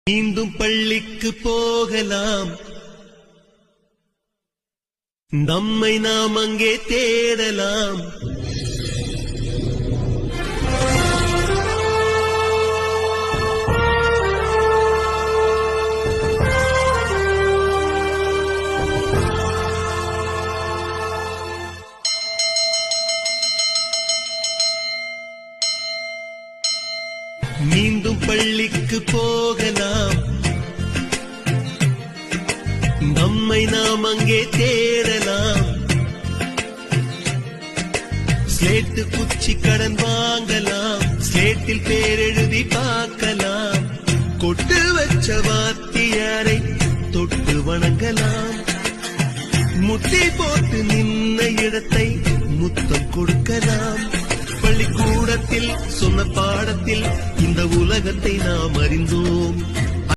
மீண்டும் பள்ளிக்கு போகலாம், நம்மை நாம் அங்கே தேடலாம். மீண்டும் பள்ளிக்கு போகலாம், நம்மை நாம் அங்கே தேடலாம். ஸ்லேட்டு குச்சி கடன் வாங்கலாம், ஸ்லேட்டில் பேரெழுதி பார்க்கலாம். கொட்டு வச்ச வாத்தியாரை தொட்டு வணங்கலாம். முட்டி போட்டு நின்ன இடத்தை முத்தம் கொடுக்கலாம். பள்ளிக்கூடத்தில் சொன்ன பாடத்தில் இந்த உலகத்தை நாம் அறிந்தோம்.